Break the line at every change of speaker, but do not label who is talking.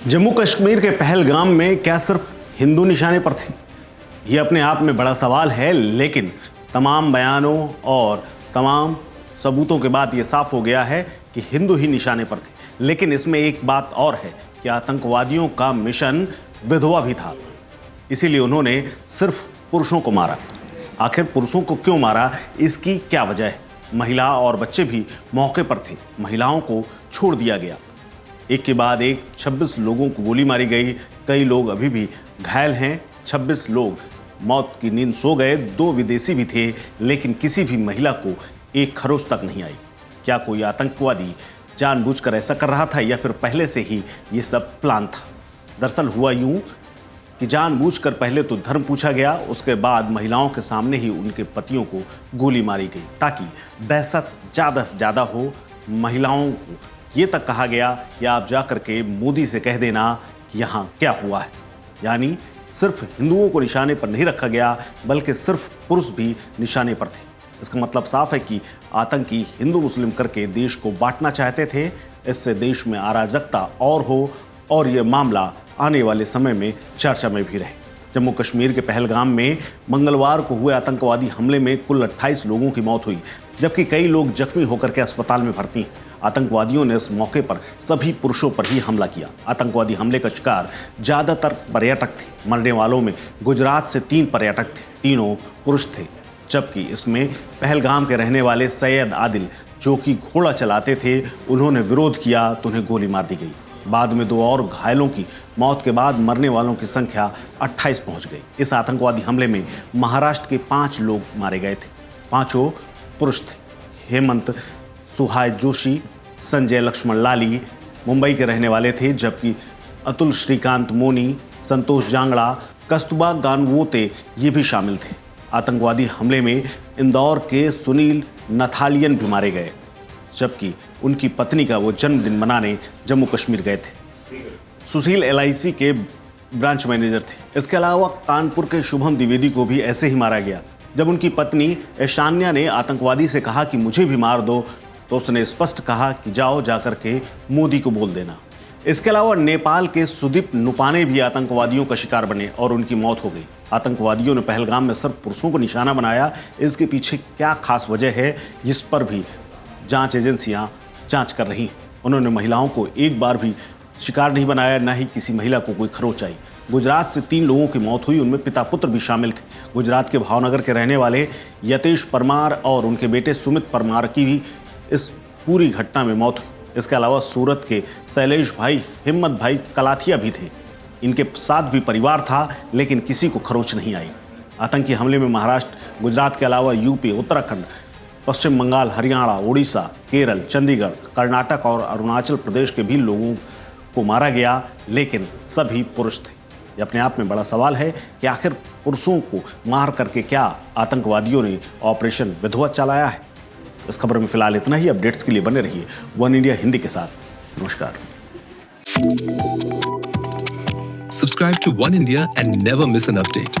जम्मू कश्मीर के पहलगाम में क्या सिर्फ हिंदू निशाने पर थे? ये अपने आप में बड़ा सवाल है, लेकिन तमाम बयानों और तमाम सबूतों के बाद ये साफ हो गया है कि हिंदू ही निशाने पर थे। लेकिन इसमें एक बात और है कि आतंकवादियों का मिशन विधवा भी था, इसीलिए उन्होंने सिर्फ पुरुषों को मारा। आखिर पुरुषों को क्यों मारा, इसकी क्या वजह है? महिला और बच्चे भी मौके पर थे, महिलाओं को छोड़ दिया गया। एक के बाद एक 26 लोगों को गोली मारी गई। कई लोग अभी भी घायल हैं। 26 लोग मौत की नींद सो गए। 2 विदेशी भी थे, लेकिन किसी भी महिला को एक खरोच तक नहीं आई। क्या कोई आतंकवादी जानबूझकर ऐसा कर रहा था या फिर पहले से ही ये सब प्लान था? दरअसल हुआ यूं कि जानबूझकर पहले तो धर्म पूछा गया, उसके बाद महिलाओं के सामने ही उनके पतियों को गोली मारी गई ताकि दहशत ज़्यादा से ज़्यादा हो। महिलाओं को ये तक कहा गया कि आप जाकर के मोदी से कह देना कि यहाँ क्या हुआ है। यानी सिर्फ हिंदुओं को निशाने पर नहीं रखा गया, बल्कि सिर्फ पुरुष भी निशाने पर थे। इसका मतलब साफ है कि आतंकी हिंदू मुस्लिम करके देश को बांटना चाहते थे। इससे देश में अराजकता और हो और ये मामला आने वाले समय में चर्चा में भी रहे। जम्मू कश्मीर के पहलगाम में मंगलवार को हुए आतंकवादी हमले में कुल 28 लोगों की मौत हुई, जबकि कई लोग जख्मी होकर के अस्पताल में भर्ती हैं। आतंकवादियों ने इस मौके पर सभी पुरुषों पर ही हमला किया। आतंकवादी हमले का शिकार ज़्यादातर पर्यटक थे। मरने वालों में गुजरात से 3 पर्यटक थे, तीनों पुरुष थे, जबकि इसमें पहलगाम के रहने वाले सैयद आदिल, जो कि घोड़ा चलाते थे, उन्होंने विरोध किया तो उन्हें गोली मार दी गई। बाद में 2 और घायलों की मौत के बाद मरने वालों की संख्या 28 पहुंच गई। इस आतंकवादी हमले में महाराष्ट्र के 5 लोग मारे गए थे। 5 पुरुष थे। हेमंत सुहाय जोशी, संजय लक्ष्मण लाली मुंबई के रहने वाले थे, जबकि अतुल श्रीकांत मोनी, संतोष जांगड़ा, कस्तूरबा गानवोते ये भी शामिल थे। आतंकवादी हमले में इंदौर के सुनील नथालियन भी मारे गए, जबकि उनकी पत्नी का वो जन्मदिन मनाने जम्मू कश्मीर गए थे। सुशील LIC के ब्रांच मैनेजर थे। इसके अलावा कानपुर के शुभम द्विवेदी को भी ऐसे ही मारा गया। जब उनकी पत्नी ऐशान्या ने आतंकवादी से कहा कि मुझे भी मार दो, तो उसने स्पष्ट कहा कि जाओ जाकर के मोदी को बोल देना। इसके अलावा नेपाल के सुदीप नुपाने भी आतंकवादियों का शिकार बने और उनकी मौत हो गई। आतंकवादियों ने पहलगाम में सिर्फ पुरुषों को निशाना बनाया। इसके पीछे क्या खास वजह है, जिस पर भी जांच एजेंसियां जांच कर रही हैं। उन्होंने महिलाओं को एक बार भी शिकार नहीं बनाया, ना ही किसी महिला को कोई खरोच आई। गुजरात से 3 लोगों की मौत हुई, उनमें पिता पुत्र भी शामिल थे। गुजरात के भावनगर के रहने वाले यतेश परमार और उनके बेटे सुमित परमार की भी इस पूरी घटना में मौत हुई। इसके अलावा सूरत के शैलेश भाई, हिम्मत भाई कलाथिया भी थे। इनके साथ भी परिवार था, लेकिन किसी को खरोच नहीं आई। आतंकी हमले में महाराष्ट्र, गुजरात के अलावा यूपी, उत्तराखंड, पश्चिम बंगाल, हरियाणा, उड़ीसा, केरल, चंडीगढ़, कर्नाटक और अरुणाचल प्रदेश के भी लोगों को मारा गया, लेकिन सभी पुरुष थे। ये अपने आप में बड़ा सवाल है कि आखिर पुरुषों को मार करके क्या आतंकवादियों ने ऑपरेशन विधवा चलाया है। इस खबर में फिलहाल इतना ही। अपडेट्स के लिए बने रहिए वन इंडिया हिंदी के साथ। नमस्कार।
Subscribe to One India and never miss an update.